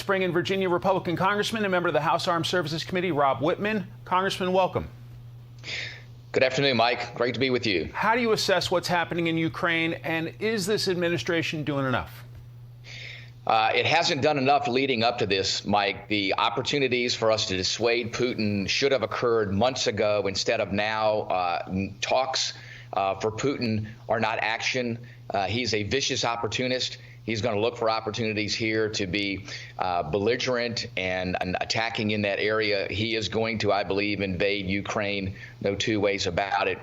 bring in Virginia Republican Congressman and member of the House Armed Services Committee, Rob Wittman. Congressman, welcome. Good afternoon, Mike. Great to be with you. How do you assess what's happening in Ukraine, and is this administration doing enough? It hasn't done enough leading up to this, Mike. The opportunities for us to dissuade Putin should have occurred months ago instead of now. Talks for Putin are not action. He's a vicious opportunist. He's going to look for opportunities here to be belligerent and attacking in that area. He is going to, I believe, invade Ukraine. No two ways about it.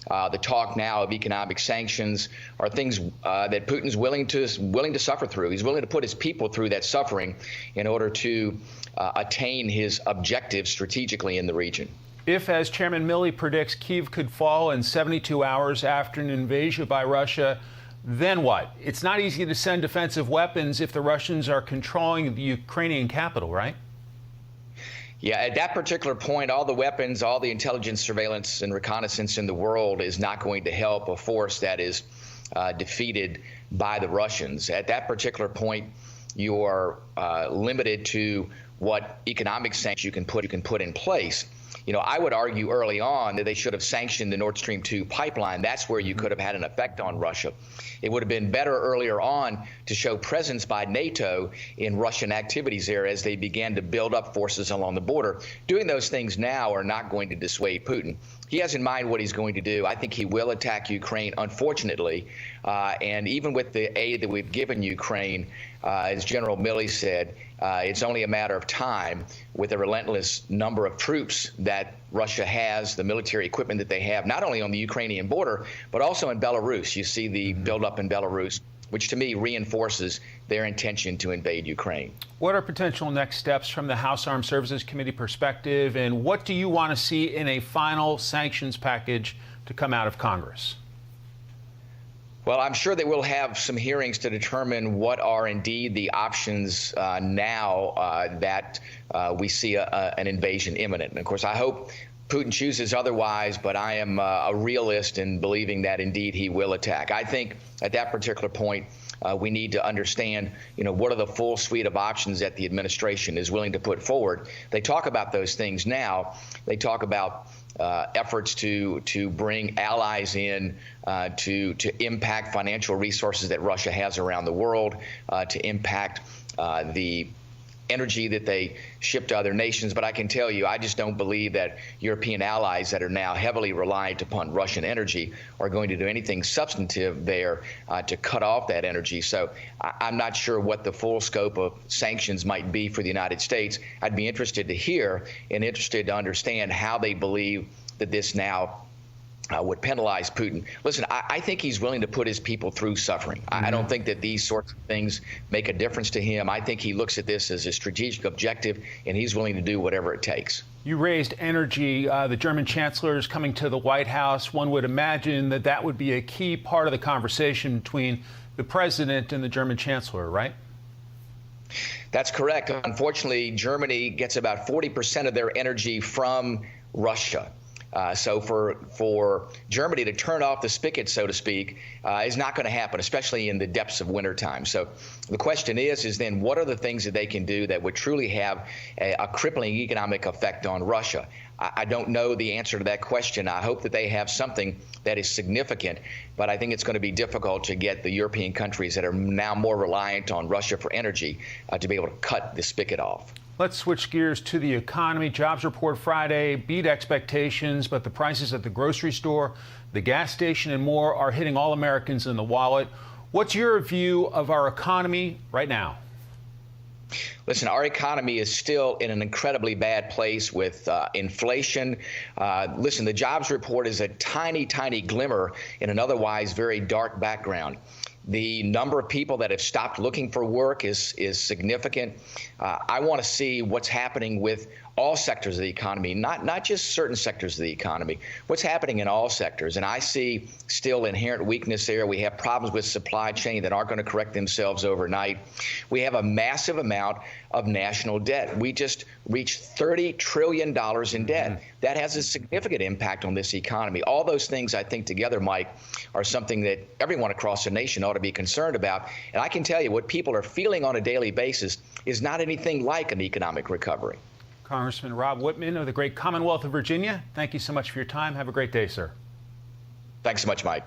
The talk now of economic sanctions are things that Putin's willing to suffer through. He's willing to put his people through that suffering in order to attain his objectives strategically in the region. If, as Chairman Milley predicts, Kyiv could fall in 72 hours after an invasion by Russia, then what? It's not easy to send defensive weapons if the Russians are controlling the Ukrainian capital, right? Yeah, at that particular point, all the weapons, all the intelligence, surveillance, and reconnaissance in the world is not going to help a force that is defeated by the Russians. At that particular point, you are limited to what economic sanctions you can put in place. You know, I would argue early on that they should have sanctioned the Nord Stream 2 pipeline. That's where you could have had an effect on Russia. It would have been better earlier on to show presence by NATO in Russian activities there as they began to build up forces along the border. Doing those things now are not going to dissuade Putin. He has in mind what he's going to do. I think he will attack Ukraine, unfortunately. And even with the aid that we've given Ukraine, as General Milley said, it's only a matter of time with the relentless number of troops that Russia has, the military equipment that they have, not only on the Ukrainian border, but also in Belarus. You see the buildup in Belarus, which to me reinforces their intention to invade Ukraine. What are potential next steps from the House Armed Services Committee perspective, and what do you want to see in a final sanctions package to come out of Congress? Well, I'm sure that we'll have some hearings to determine what are indeed the options now that we see an invasion imminent. And of course, I hope Putin chooses otherwise, but I am a realist in believing that indeed he will attack. I think at that particular point, we need to understand, what are the full suite of options that the administration is willing to put forward. They talk about those things now. They talk about efforts to bring allies in to impact financial resources that Russia has around the world, to impact the energy that they ship to other nations. But I can tell you, I just don't believe that European allies that are now heavily reliant upon Russian energy are going to do anything substantive there to cut off that energy. So I'm not sure what the full scope of sanctions might be for the United States. I'd be interested to hear and interested to understand how they believe that this now would penalize Putin. Listen, I think he's willing to put his people through suffering. I don't think that these sorts of things make a difference to him. I think he looks at this as a strategic objective, and he's willing to do whatever it takes. You raised energy. The German chancellor is coming to the White House. One would imagine that that would be a key part of the conversation between the president and the German chancellor, right? That's correct. Unfortunately, Germany gets about 40% of their energy from Russia. So for Germany to turn off the spigot, so to speak, is not going to happen, especially in the depths of wintertime. So the question is then what are the things that they can do that would truly have a crippling economic effect on Russia? I don't know the answer to that question. I hope that they have something that is significant, but I think it's going to be difficult to get the European countries that are now more reliant on Russia for energy to be able to cut the spigot off. Let's switch gears to the economy. Jobs report Friday beat expectations, but the prices at the grocery store, the gas station, and more are hitting all Americans in the wallet. What's your view of our economy right now? Listen, our economy is still in an incredibly bad place with inflation. Listen, the jobs report is a tiny, tiny glimmer in an otherwise very dark background. The number of people that have stopped looking for work is significant. I want to see what's happening with all sectors of the economy, not just certain sectors of the economy. What's happening in all sectors? And I see still inherent weakness there. We have problems with supply chain that aren't going to correct themselves overnight. We have a massive amount of national debt. We just reached $30 trillion in debt. That has a significant impact on this economy. All those things, I think, together, Mike, are something that everyone across the nation ought to be concerned about. And I can tell you what people are feeling on a daily basis is not anything like an economic recovery. Congressman Rob Wittman of the great Commonwealth of Virginia, thank you so much for your time. Have a great day, sir. Thanks so much, Mike.